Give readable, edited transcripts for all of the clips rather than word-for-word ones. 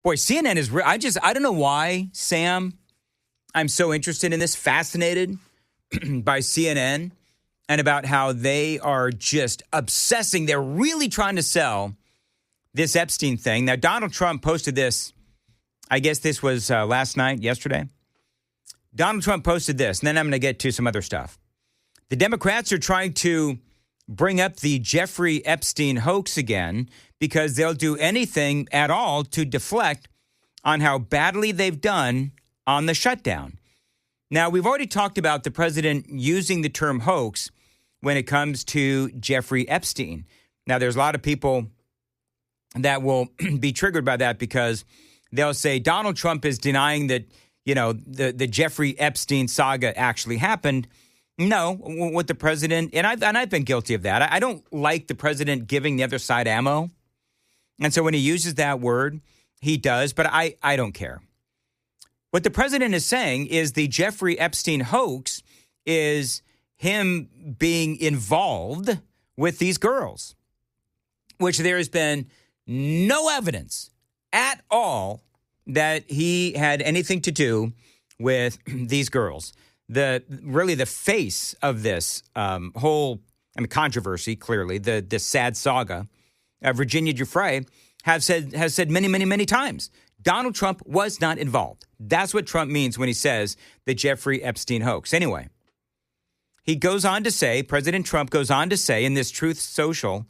Boy, CNN is, I don't know why, Sam, I'm so interested in this, fascinated by CNN and about how they are just obsessing. They're really trying to sell this Epstein thing. Now, Donald Trump posted this, I guess this was yesterday. Donald Trump posted this, and then I'm going to get to some other stuff. The Democrats are trying to bring up the Jeffrey Epstein hoax again because they'll do anything at all to deflect on how badly they've done on the shutdown. Now, we've already talked about the president using the term hoax when it comes to Jeffrey Epstein. Now, there's a lot of people that will be triggered by that because they'll say Donald Trump is denying that, the Jeffrey Epstein saga actually happened. No, what the president, and I've been guilty of that. I don't like the president giving the other side ammo. And so when he uses that word, he does, but I don't care. What the president is saying is the Jeffrey Epstein hoax is him being involved with these girls, which there has been no evidence at all that he had anything to do with these girls. The face of this whole controversy, clearly, the sad saga, Virginia Giuffre has said many, many, many times, Donald Trump was not involved. That's what Trump means when he says the Jeffrey Epstein hoax. Anyway, he goes on to say, President Trump goes on to say in this Truth Social,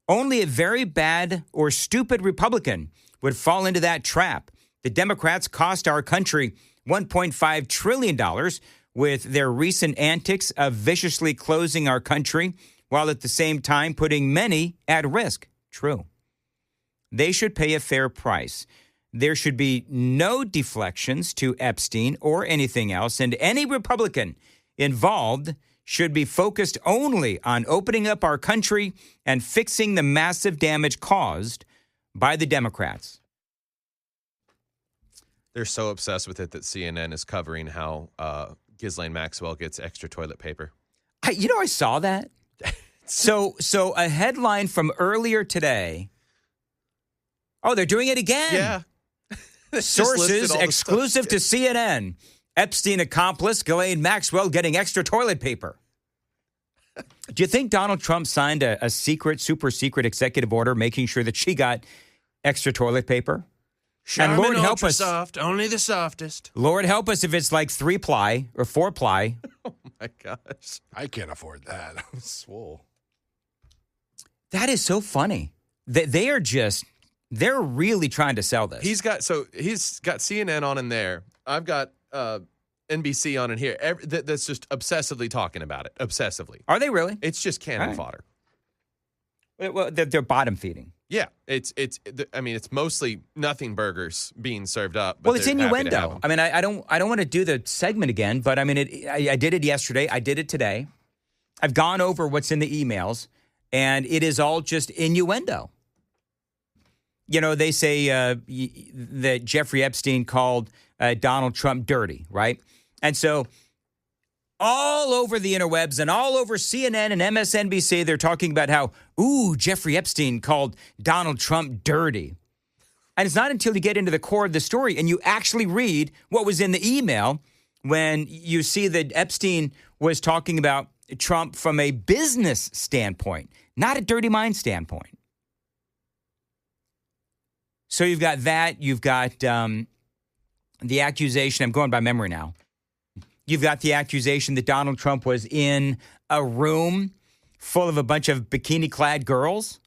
only a very bad or stupid Republican would fall into that trap. The Democrats cost our country $1.5 trillion with their recent antics of viciously closing our country while at the same time putting many at risk. True. They should pay a fair price. There should be no deflections to Epstein or anything else, and any Republican involved should be focused only on opening up our country and fixing the massive damage caused by the Democrats. They're so obsessed with it that CNN is covering how Ghislaine Maxwell gets extra toilet paper. I saw that. So a headline from earlier today. Oh, they're doing it again. Yeah. Sources exclusive to CNN. Epstein accomplice Ghislaine Maxwell getting extra toilet paper. Do you think Donald Trump signed a secret, super secret executive order making sure that she got extra toilet paper? And Lord help us. Soft, only the softest. Lord help us if it's like 3-ply or 4-ply. Oh, my gosh. I can't afford that. I'm swole. That is so funny. They're really trying to sell this. He's got CNN on in there. I've got NBC on in here. That's just obsessively talking about it. Obsessively. Are they really? It's just cannon fodder. Well, they're bottom feeding. Yeah, it's mostly nothing burgers being served up. Well, it's innuendo. I mean, I don't want to do the segment again, but I mean, I did it yesterday. I did it today. I've gone over what's in the emails, and it is all just innuendo. They say that Jeffrey Epstein called Donald Trump dirty, right? And so all over the interwebs and all over CNN and MSNBC, they're talking about how, Jeffrey Epstein called Donald Trump dirty. And it's not until you get into the core of the story and you actually read what was in the email when you see that Epstein was talking about Trump from a business standpoint, not a dirty mind standpoint. So you've got that. You've got the accusation. I'm going by memory now. You've got the accusation that Donald Trump was in a room full of a bunch of bikini-clad girls.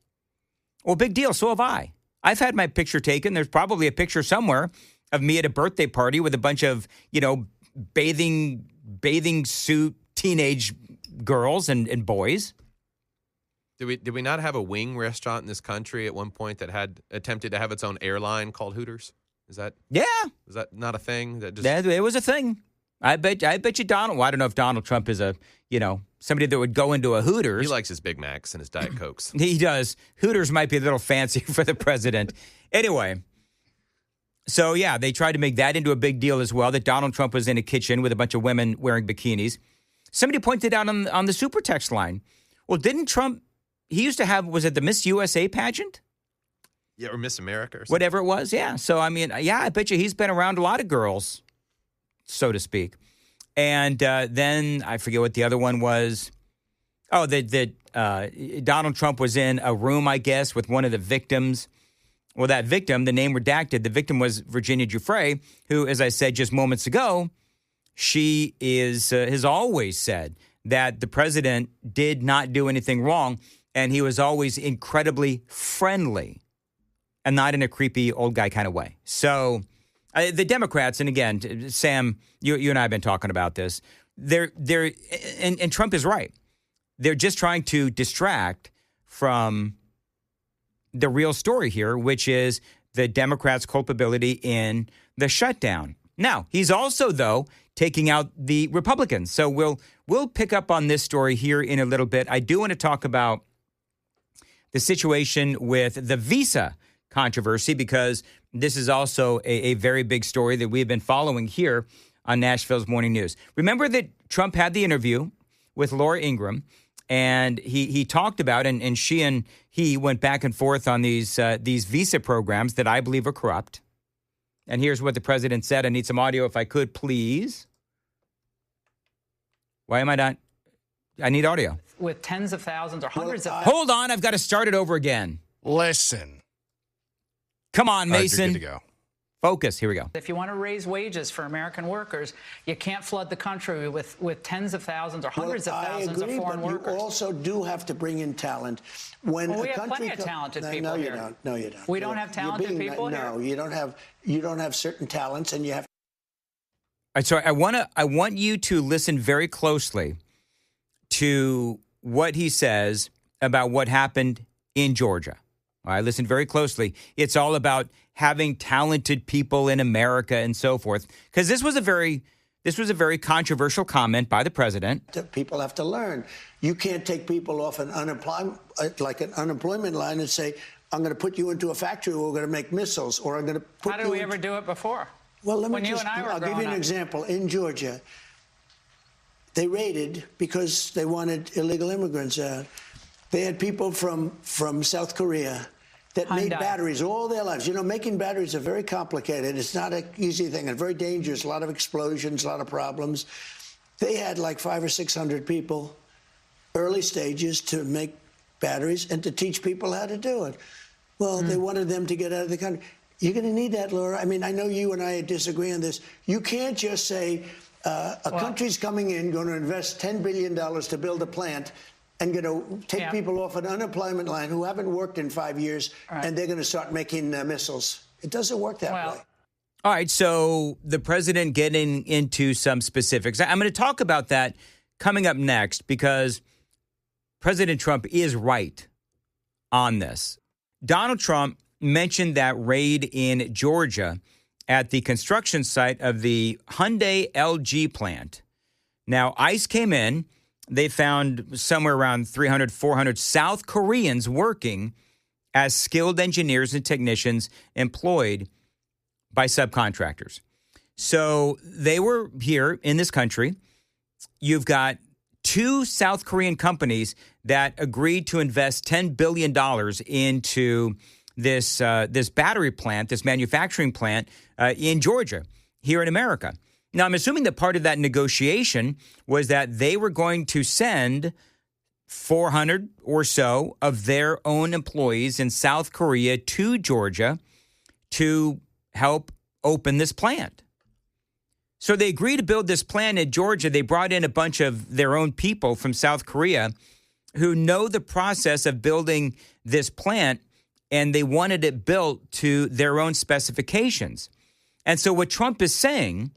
Well, big deal. So have I. I've had my picture taken. There's probably a picture somewhere of me at a birthday party with a bunch of, bathing suit teenage girls and boys. Did we not have a wing restaurant in this country at one point that had attempted to have its own airline called Hooters? Is that not a thing? It was a thing. I bet you Donald. Well, I don't know if Donald Trump is somebody that would go into a Hooters. He likes his Big Macs and his Diet Cokes. He does. Hooters might be a little fancy for the president. Anyway, so yeah, they tried to make that into a big deal as well, that Donald Trump was in a kitchen with a bunch of women wearing bikinis. Somebody pointed out on the super text line, well, didn't Trump, he used to have, was it the Miss USA pageant? Yeah, or Miss America or something. Whatever it was, yeah. So, I mean, yeah, I bet you he's been around a lot of girls, so to speak. And then I forget what the other one was. Oh, that Donald Trump was in a room, I guess, with one of the victims. Well, that victim, the name redacted, the victim was Virginia Giuffre, who, as I said just moments ago, she has always said that the president did not do anything wrong, and he was always incredibly friendly and not in a creepy old guy kind of way. So the Democrats, and again, Sam, you and I have been talking about this, and Trump is right. They're just trying to distract from the real story here, which is the Democrats' culpability in the shutdown. Now, he's also, though, taking out the Republicans. So we'll pick up on this story here in a little bit. I do want to talk about the situation with the visa controversy, because this is also a very big story that we've been following here on Nashville's Morning News. Remember that Trump had the interview with Laura Ingraham, and he talked about, and he went back and forth on these visa programs that I believe are corrupt. And here's what the president said. I need some audio if I could, please. Why am I not? I need audio. With tens of thousands or hundreds of thousands. Hold on. I've got to start it over again. Listen. Come on, Mason. All right, you're good to go. Focus. Here we go. If you want to raise wages for American workers, you can't flood the country with tens of thousands or hundreds of thousands of foreign workers. You also do have to bring in talent. When we have plenty of talented people here. No, you don't. We don't have talented people here? No, you don't have certain talents, and you have. All right, so I want you to listen very closely to what he says about what happened in Georgia. All right, listen very closely. It's all about having talented people in America and so forth, because this was a very controversial comment by the president. People have to learn. You can't take people off an unemployment line and say, I'm going to put you into a factory where we're going to make missiles, or I'm going to put How did we ever do it before? Well, I'll give you an example. In Georgia, they raided because they wanted illegal immigrants out. They had people from South Korea that made batteries all their lives. You know, making batteries are very complicated. It's not an easy thing and very dangerous. A lot of explosions, a lot of problems. They had like 500 or 600 people, early stages, to make batteries and to teach people how to do it. Well, they wanted them to get out of the country. You're going to need that, Laura. I mean, I know you and I disagree on this. You can't just say a country's coming in, going to invest $10 billion to build a plant, and going to take people off an unemployment line who haven't worked in 5 years, and they're going to start making missiles. It doesn't work that way. All right, so the president getting into some specifics. I'm going to talk about that coming up next, because President Trump is right on this. Donald Trump mentioned that raid in Georgia at the construction site of the Hyundai LG plant. Now, ICE came in. They found somewhere around 300, 400 South Koreans working as skilled engineers and technicians employed by subcontractors. So they were here in this country. You've got two South Korean companies that agreed to invest $10 billion into this battery plant, this manufacturing plant in Georgia, here in America. Now, I'm assuming that part of that negotiation was that they were going to send 400 or so of their own employees in South Korea to Georgia to help open this plant. So they agreed to build this plant in Georgia. They brought in a bunch of their own people from South Korea who know the process of building this plant, and they wanted it built to their own specifications. And so what Trump is saying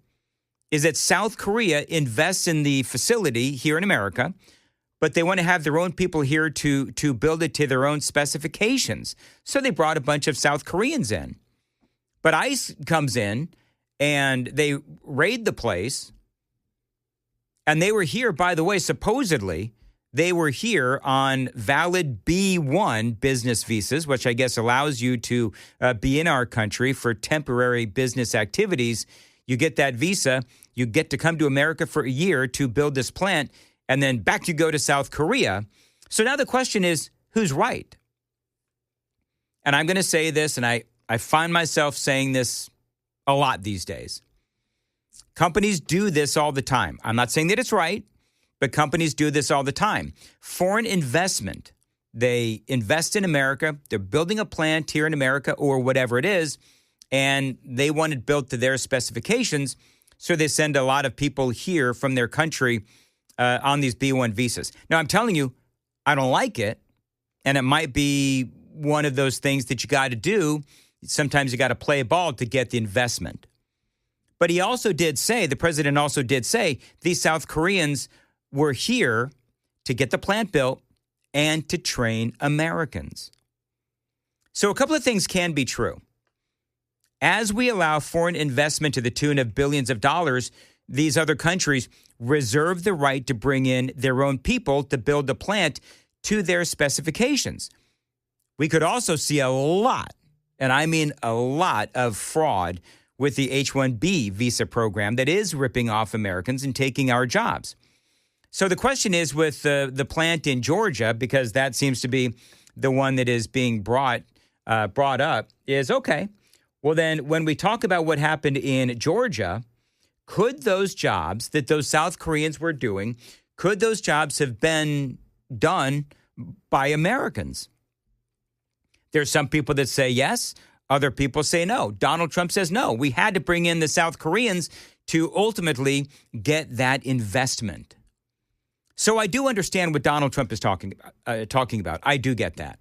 is that South Korea invests in the facility here in America, but they want to have their own people here to build it to their own specifications. So they brought a bunch of South Koreans in. But ICE comes in and they raid the place. And they were here, by the way, supposedly, they were here on valid B-1 business visas, which I guess allows you to be in our country for temporary business activities. You get that visa, you get to come to America for a year to build this plant, and then back you go to South Korea. So now the question is, who's right? and I'm going to say this, and I find myself saying this a lot these days. Companies do this all the time. I'm not saying that it's right, but companies do this all the time. Foreign investment. They invest in America. They're building a plant here in America or whatever it is, and they want it built to their specifications. So they send a lot of people here from their country on these B-1 visas. Now, I'm telling you, I don't like it, and it might be one of those things that you got to do. Sometimes you got to play ball to get the investment. But he also did say, the president also did say, these South Koreans were here to get the plant built and to train Americans. So a couple of things can be true. As we allow foreign investment to the tune of billions of dollars, these other countries reserve the right to bring in their own people to build the plant to their specifications. We could also see a lot, and I mean a lot, of fraud with the H-1B visa program that is ripping off Americans and taking our jobs. So the question is with the plant in Georgia, because that seems to be the one that is being brought up, is okay. Well, then when we talk about what happened in Georgia, could those jobs that those South Koreans were doing, could those jobs have been done by Americans? There's some people that say yes. Other people say no. Donald Trump says no. We had to bring in the South Koreans to ultimately get that investment. So I do understand what Donald Trump is talking about. I do get that.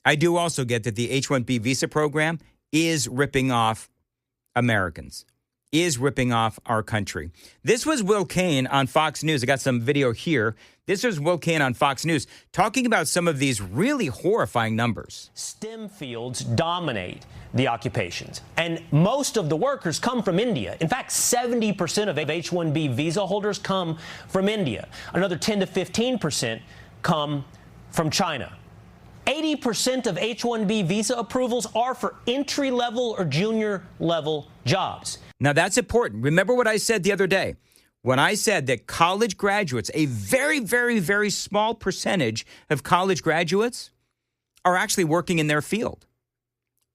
I do also get that the H-1B visa program is ripping off Americans, is ripping off our country. This was Will Cain on Fox News. I got some video here. This was Will Cain on Fox News talking about some of these really horrifying numbers. STEM fields dominate the occupations, and most of the workers come from India. In fact, 70% of H-1B visa holders come from India. Another 10 to 15% come from China. 80% of H-1B visa approvals are for entry-level or junior-level jobs. Now, that's important. Remember what I said the other day when I said that college graduates, a very, very, very small percentage of college graduates are actually working in their field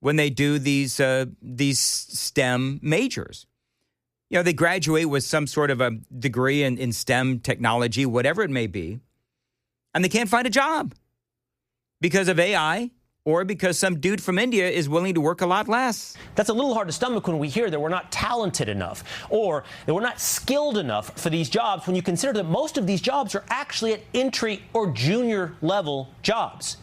when they do these STEM majors. You know, they graduate with some sort of a degree in STEM technology, whatever it may be, and they can't find a job because of AI or because some dude from India is willing to work a lot less. That's a little hard to stomach when we hear that we're not talented enough or that we're not skilled enough for these jobs when you consider that most of these jobs are actually at entry or junior level jobs.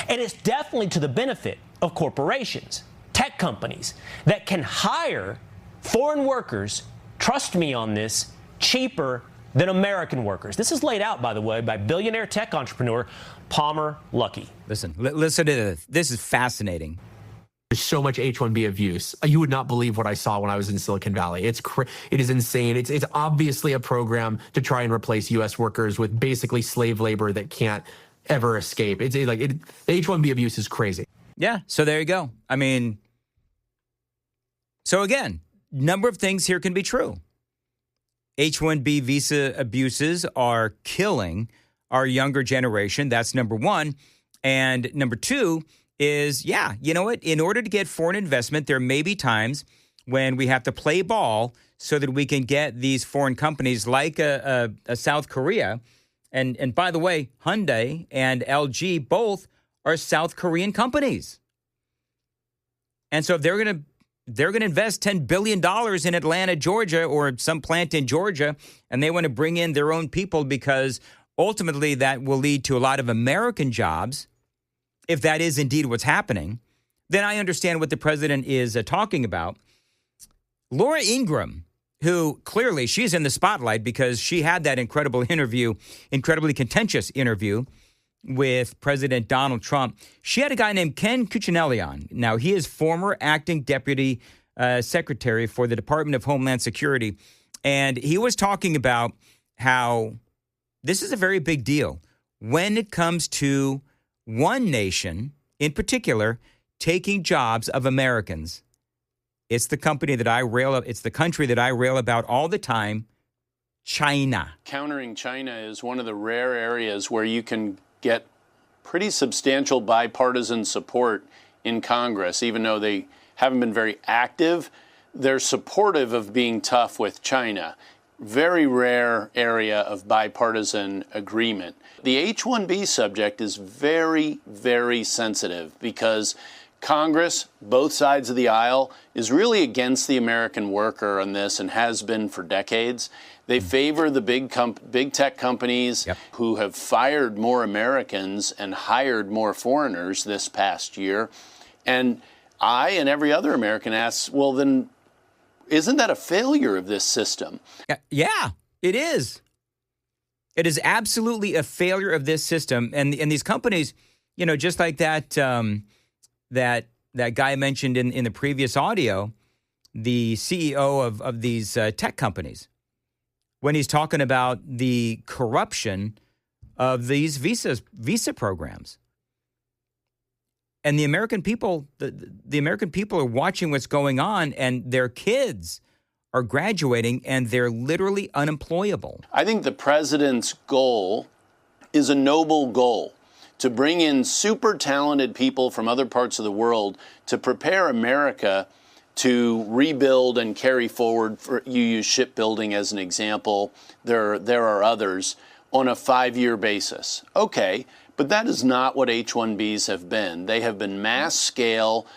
And it's definitely to the benefit of corporations, tech companies that can hire foreign workers, trust me on this, cheaper than American workers. This is laid out, by the way, by billionaire tech entrepreneur Palmer Luckey. Listen to this. This is fascinating. There's so much H-1B abuse. You would not believe what I saw when I was in Silicon Valley. It is insane. It's obviously a program to try and replace U.S. workers with basically slave labor that can't ever escape. The H-1B abuse is crazy. Yeah, so there you go. I mean, so again, number of things here can be true. H-1B visa abuses are killing our younger generation. That's number one. And number two is, yeah, you know what? In order to get foreign investment, there may be times when we have to play ball so that we can get these foreign companies like a South Korea. And by the way, Hyundai and LG both are South Korean companies. And so if they're going to invest $10 billion in Atlanta, Georgia, or some plant in Georgia, and they want to bring in their own people because ultimately that will lead to a lot of American jobs, if that is indeed what's happening, then I understand what the president is talking about. Laura Ingraham, who clearly she's in the spotlight because she had that incredibly contentious interview with President Donald Trump. She had a guy named Ken Cuccinelli on. Now, he is former acting deputy secretary for the Department of Homeland Security. And he was talking about how this is a very big deal when it comes to one nation in particular taking jobs of Americans. It's the company that I rail. It's the country that I rail about all the time, China. Countering China is one of the rare areas where you can get pretty substantial bipartisan support in Congress, even though they haven't been very active. They're supportive of being tough with China. Very rare area of bipartisan agreement. The H-1B subject is very, very sensitive because Congress, both sides of the aisle, is really against the American worker on this and has been for decades. They favor the big tech companies who have fired more Americans and hired more foreigners this past year. And I and every other American asks, well, then isn't that a failure of this system? Yeah, it is. It is absolutely a failure of this system. And these companies, you know, just like that that guy mentioned in the previous audio, the CEO of these tech companies, when he's talking about the corruption of these visa programs. And the American people, the American people are watching what's going on, and their kids are graduating, and they're literally unemployable. I think the president's goal is a noble goal, to bring in super talented people from other parts of the world to prepare America to rebuild and carry forward. You use shipbuilding as an example. There are others on a 5-year basis. Okay. But that is not what H-1Bs have been. They have been mass scale,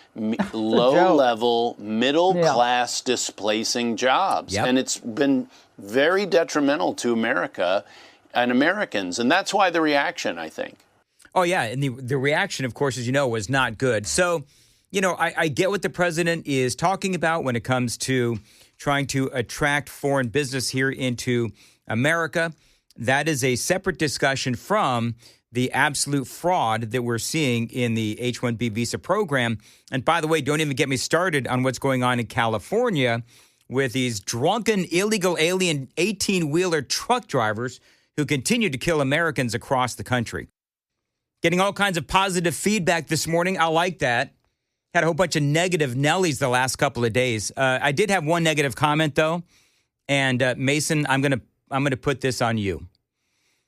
low level, middle class displacing jobs. And it's been very detrimental to America and Americans. And that's why the reaction, I think. Oh, yeah. And the reaction, of course, as you know, was not good. So, you know, I get what the president is talking about when it comes to trying to attract foreign business here into America. That is a separate discussion from the absolute fraud that we're seeing in the H-1B visa program. And by the way, don't even get me started on what's going on in California with these drunken, illegal alien 18-wheeler truck drivers who continue to kill Americans across the country. Getting all kinds of positive feedback this morning. I like that. Had a whole bunch of negative Nellies the last couple of days. I did have one negative comment, though. And Mason, I'm gonna put this on you.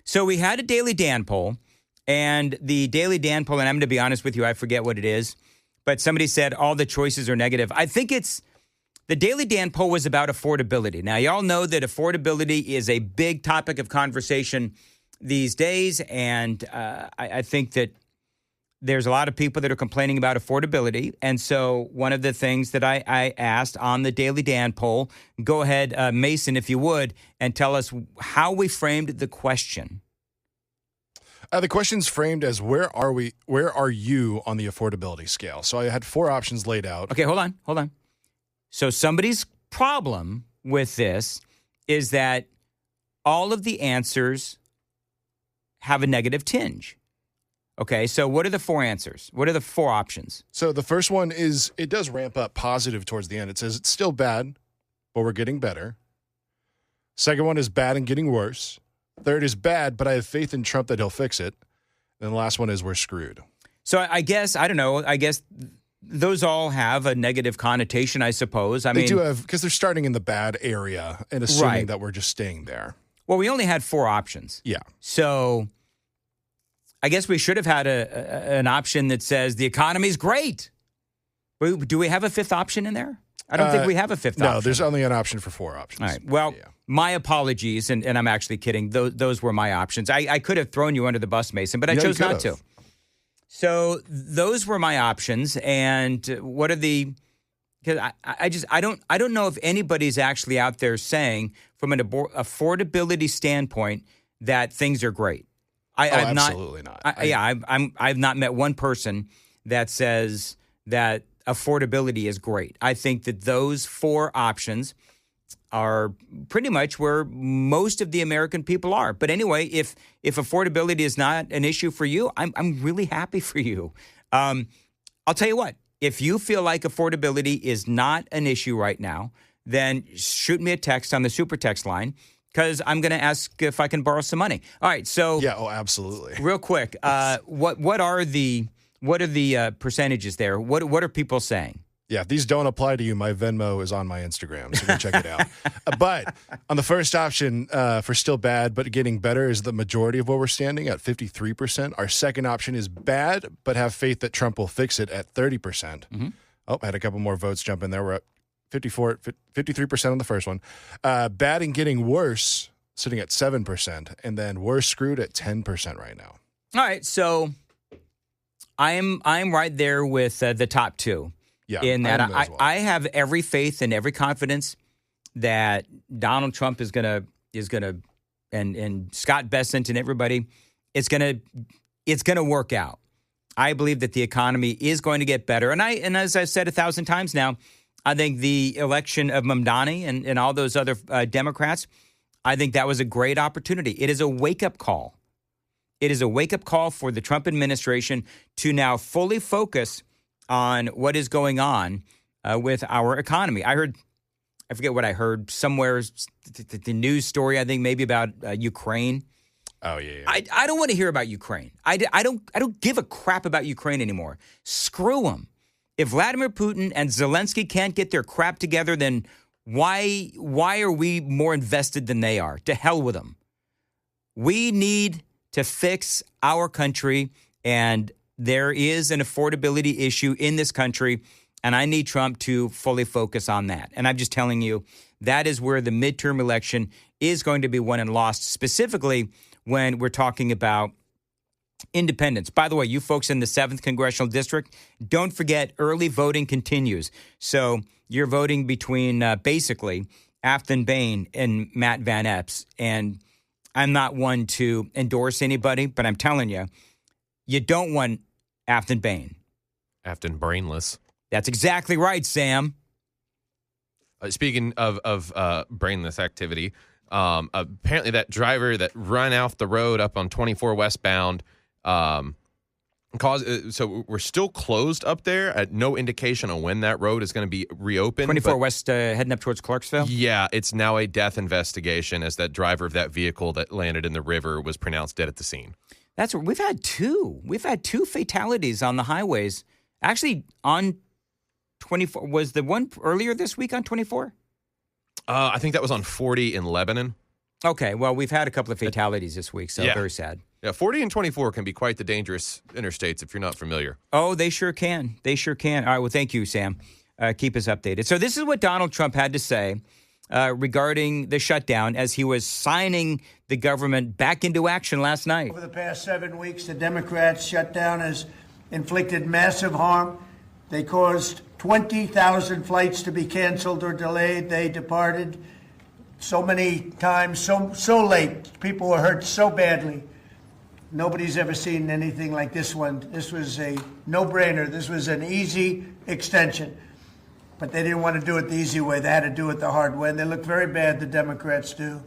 So we had a Daily Dan poll. And the Daily Dan poll, and I'm going to be honest with you, I forget what it is, but somebody said all the choices are negative. I think the Daily Dan poll was about affordability. Now, y'all know that affordability is a big topic of conversation these days, and I think that there's a lot of people that are complaining about affordability. And so one of the things that I asked on the Daily Dan poll, go ahead, Mason, if you would, and tell us how we framed the question. The question's framed as where are you on the affordability scale? So I had 4 options laid out. Okay, hold on. So somebody's problem with this is that all of the answers have a negative tinge. Okay, so what are the 4 answers? What are the 4 options? So the first one is it does ramp up positive towards the end. It says it's still bad, but we're getting better. Second one is bad and getting worse. Third is bad, but I have faith in Trump that he'll fix it. And the last one is we're screwed. So I guess, I don't know, I guess those all have a negative connotation, I suppose. They do have, because they're starting in the bad area and assuming that we're just staying there. Well, we only had 4 options. Yeah. So I guess we should have had an option that says the economy's great. Do we have a 5th option in there? I don't think we have a 5th option. No, there's only an option for 4 options. All right. Well, my apologies, and I'm actually kidding. Those were my options. I could have thrown you under the bus, Mason, but I chose not to. So those were my options. And what are the? Because I don't know if anybody's actually out there saying from an affordability standpoint that things are great. I've absolutely not. I've not met one person that says that affordability is great. I think that those 4 options are pretty much where most of the American people are. But anyway, if affordability is not an issue for you, I'm really happy for you. I'll tell you what, if you feel like affordability is not an issue right now, then shoot me a text on the super text line because I'm going to ask if I can borrow some money. All right, so yeah, absolutely. Real quick, what are the percentages there? What are people saying? Yeah, if these don't apply to you, my Venmo is on my Instagram, so go check it out. But on the first option, for still bad but getting better, is the majority of where we're standing at 53%. Our second option is bad but have faith that Trump will fix it at 30%. Mm-hmm. Oh, I had a couple more votes jump in there. We're at 53% on the first one. Bad and getting worse, sitting at 7%. And then worse screwed at 10% right now. All right, so I'm right there with the top two. Yeah, in that I have every faith and every confidence that Donald Trump is gonna and Scott Bessent and everybody, it's gonna work out. I believe that the economy is going to get better, and as I've said 1,000 times now, I think the election of Mamdani and all those other Democrats, I think that was a great opportunity. It is a wake up call. It is a wake up call for the Trump administration to now fully focus on what is going on with our economy. I forget what I heard somewhere, the news story, I think maybe about Ukraine. Oh, yeah. I don't want to hear about Ukraine. I don't give a crap about Ukraine anymore. Screw them. If Vladimir Putin and Zelensky can't get their crap together, then why are we more invested than they are? To hell with them. We need to fix our country, and there is an affordability issue in this country, and I need Trump to fully focus on that. And I'm just telling you, that is where the midterm election is going to be won and lost, specifically when we're talking about independence. By the way, you folks in the 7th Congressional District, don't forget early voting continues. So you're voting between basically Afton Bain and Matt Van Epps. And I'm not one to endorse anybody, but I'm telling you, you don't want Afton Bain. Afton Brainless. That's exactly right, Sam. Speaking of brainless activity, apparently that driver that ran off the road up on 24 westbound so we're still closed up there. No indication on when that road is going to be reopened. 24 West heading up towards Clarksville? Yeah, it's now a death investigation as that driver of that vehicle that landed in the river was pronounced dead at the scene. That's what we've had two. We've had two fatalities on the highways. Actually, on 24, was the one earlier this week on 24? I think that was on 40 in Lebanon. Okay, well, we've had a couple of fatalities this week, so very sad. Yeah, 40 and 24 can be quite the dangerous interstates if you're not familiar. Oh, they sure can. They sure can. All right, well, thank you, Sam. Keep us updated. So this is what Donald Trump had to say regarding the shutdown as he was signing the government back into action last night. Over the past 7 weeks, the Democrats' shutdown has inflicted massive harm. They caused 20,000 flights to be canceled or delayed. They departed so many times, so late. People were hurt so badly. Nobody's ever seen anything like this one. This was a no-brainer. This was an easy extension. But they didn't want to do it the easy way. They had to do it the hard way. And they look very bad, the Democrats do.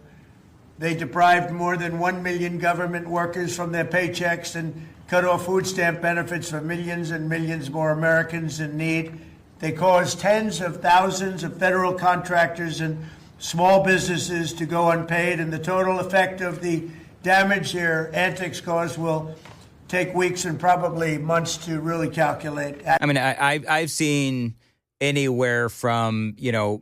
They deprived more than 1 million government workers from their paychecks and cut off food stamp benefits for millions and millions more Americans in need. They caused tens of thousands of federal contractors and small businesses to go unpaid. And the total effect of the damage their antics caused will take weeks and probably months to really calculate. I mean, I've seen anywhere from,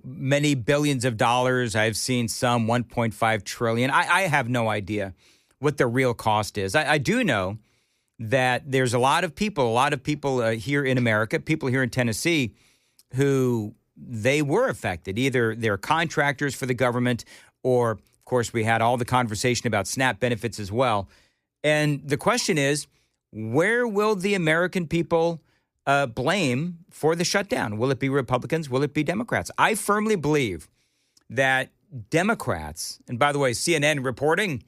many billions of dollars. I've seen some 1.5 trillion. I have no idea what the real cost is. I do know that there's a lot of people here in America, people here in Tennessee, who they were affected. Either they're contractors for the government or, of course, we had all the conversation about SNAP benefits as well. And the question is, where will the American people blame for the shutdown? Will it be Republicans? Will it be Democrats? I firmly believe that Democrats, and by the way, CNN reporting,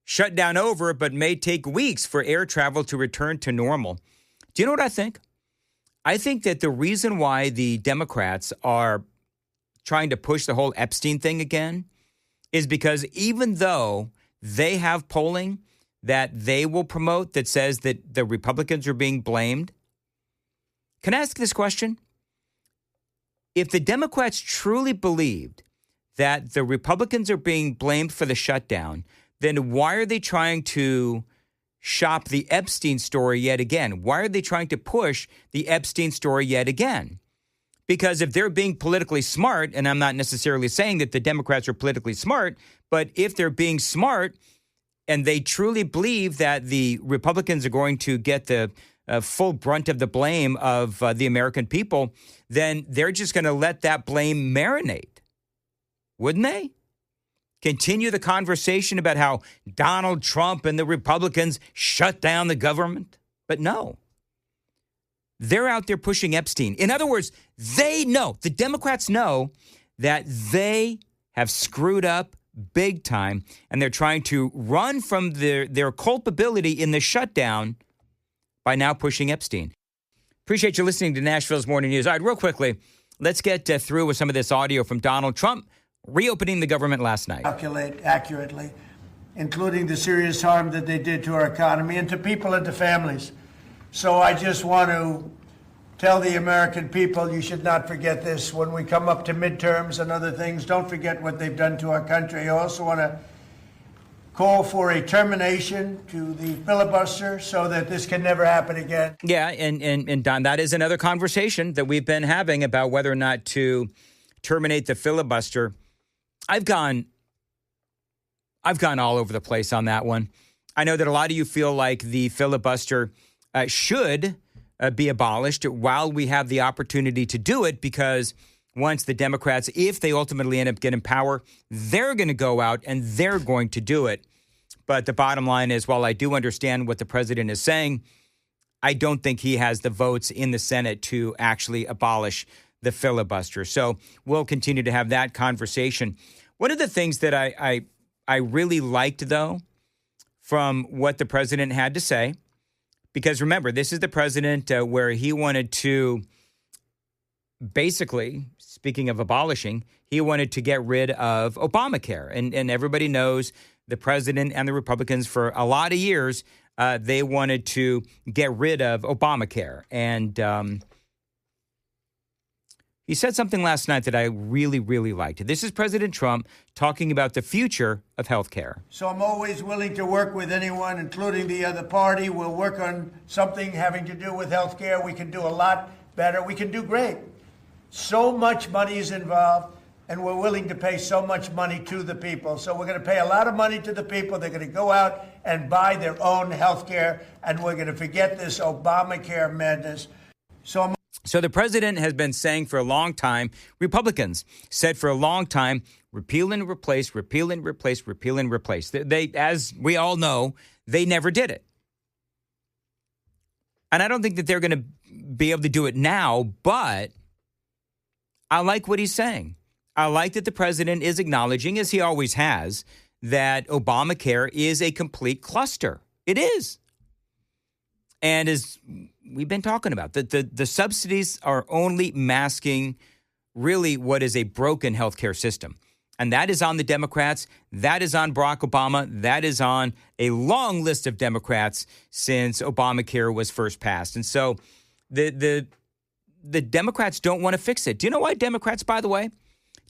shutdown over, but may take weeks for air travel to return to normal. Do you know what I think? I think that the reason why the Democrats are trying to push the whole Epstein thing again is because even though they have polling that they will promote that says that the Republicans are being blamed, can I ask this question? If the Democrats truly believed that the Republicans are being blamed for the shutdown, then why are they trying to shop the Epstein story yet again? Why are they trying to push the Epstein story yet again? Because if they're being politically smart, and I'm not necessarily saying that the Democrats are politically smart, but if they're being smart and they truly believe that the Republicans are going to get the full brunt of the blame of the American people, then they're just going to let that blame marinate. Wouldn't they? Continue the conversation about how Donald Trump and the Republicans shut down the government. But no. They're out there pushing Epstein. In other words, they know, the Democrats know that they have screwed up big time, and they're trying to run from their culpability in the shutdown by now pushing Epstein. Appreciate you listening to Nashville's Morning News. All right, real quickly, let's get through with some of this audio from Donald Trump reopening the government last night. Calculate accurately, including the serious harm that they did to our economy and to people and to families. So I just want to tell the American people, you should not forget this when we come up to midterms and other things. Don't forget what they've done to our country. I also want to call for a termination to the filibuster so that this can never happen again. Yeah, and Don, that is another conversation that we've been having about whether or not to terminate the filibuster. I've gone all over the place on that one. I know that a lot of you feel like the filibuster should be abolished while we have the opportunity to do it, because once the Democrats, if they ultimately end up getting power, they're going to go out and they're going to do it. But the bottom line is, while I do understand what the president is saying, I don't think he has the votes in the Senate to actually abolish the filibuster. So we'll continue to have that conversation. One of the things that I really liked, though, from what the president had to say, because remember, this is the president where he wanted to basically, speaking of abolishing, he wanted to get rid of Obamacare. And everybody knows the president and the Republicans for a lot of years, they wanted to get rid of Obamacare. And he said something last night that I really, really liked. This is President Trump talking about the future of health care. So I'm always willing to work with anyone, including the other party. We'll work on something having to do with health care. We can do a lot better. We can do great. So much money is involved, and we're willing to pay so much money to the people. So we're going to pay a lot of money to the people. They're going to go out and buy their own health care, and we're going to forget this Obamacare madness. So the president has been saying for a long time, Republicans said for a long time, repeal and replace, repeal and replace, repeal and replace. They, as we all know, they never did it. And I don't think that they're going to be able to do it now, but I like what he's saying. I like that the president is acknowledging, as he always has, that Obamacare is a complete cluster. It is. And as we've been talking about, the subsidies are only masking really what is a broken healthcare system. And that is on the Democrats. That is on Barack Obama. That is on a long list of Democrats since Obamacare was first passed. And so the Democrats don't want to fix it. Do you know why Democrats, by the way?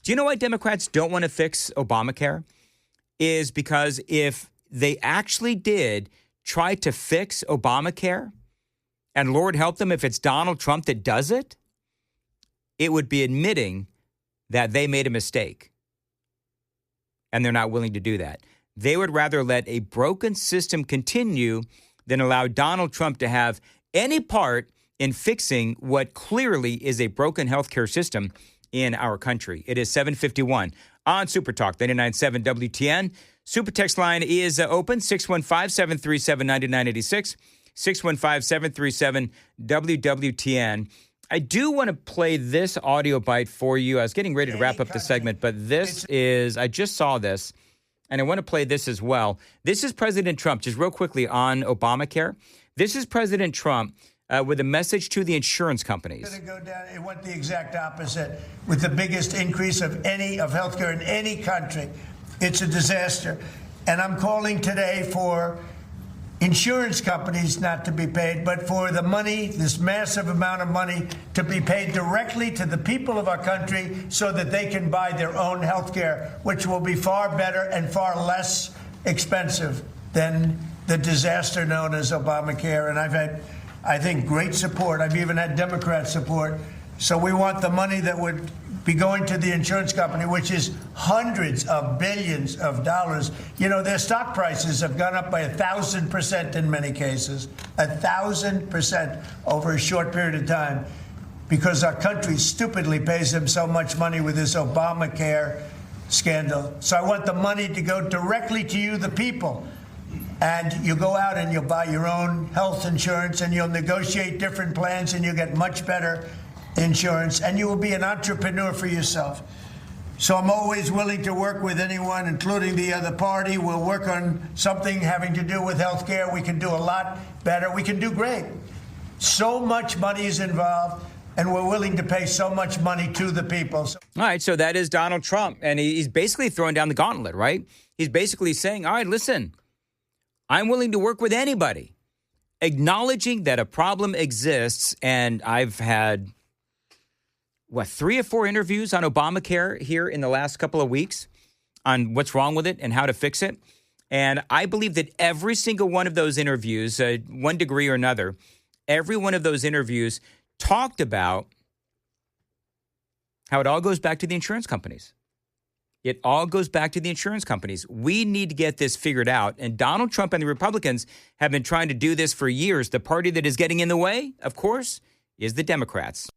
Do you know why Democrats don't want to fix Obamacare? Is because if they actually did try to fix Obamacare, and Lord help them if it's Donald Trump that does it, it would be admitting that they made a mistake. And they're not willing to do that. They would rather let a broken system continue than allow Donald Trump to have any part in fixing what clearly is a broken healthcare system in our country. It is 7:51 on Super Talk 99.7 WTN. Super text line is open, 615-737-9986, 615-737-WWTN. I do want to play this audio bite for you. I was getting ready to wrap up the segment, but this is, I just saw this, and I want to play this as well. This is President Trump, just real quickly on Obamacare. This is President Trump with a message to the insurance companies. It's going to go down. It went the exact opposite with the biggest increase of healthcare in any country. It's a disaster. And I'm calling today for insurance companies not to be paid, but for the money, this massive amount of money, to be paid directly to the people of our country so that they can buy their own health care, which will be far better and far less expensive than the disaster known as Obamacare. And I've had, I think, great support. I've even had Democrat support So we want the money that would be going to the insurance company, which is hundreds of billions of dollars. You know, their stock prices have gone up by 1,000% in many cases, 1,000% over a short period of time, because our country stupidly pays them so much money with this Obamacare scandal. So I want the money to go directly to you, the people. And you go out and you'll buy your own health insurance and you'll negotiate different plans and you'll get much better insurance and you will be an entrepreneur for yourself. So I'm always willing to work with anyone, including the other party. We'll work on something having to do with health care. We can do a lot better. We can do great. So much money is involved, and we're willing to pay so much money to the people. All right, so that is Donald Trump, and he's basically throwing down the gauntlet, right? He's basically saying, all right, listen, I'm willing to work with anybody, acknowledging that a problem exists, and I've had 3 or 4 interviews on Obamacare here in the last couple of weeks on what's wrong with it and how to fix it. And I believe that every single one of those interviews, one degree or another, every one of those interviews talked about how it all goes back to the insurance companies. It all goes back to the insurance companies. We need to get this figured out. And Donald Trump and the Republicans have been trying to do this for years. The party that is getting in the way, of course, is the Democrats.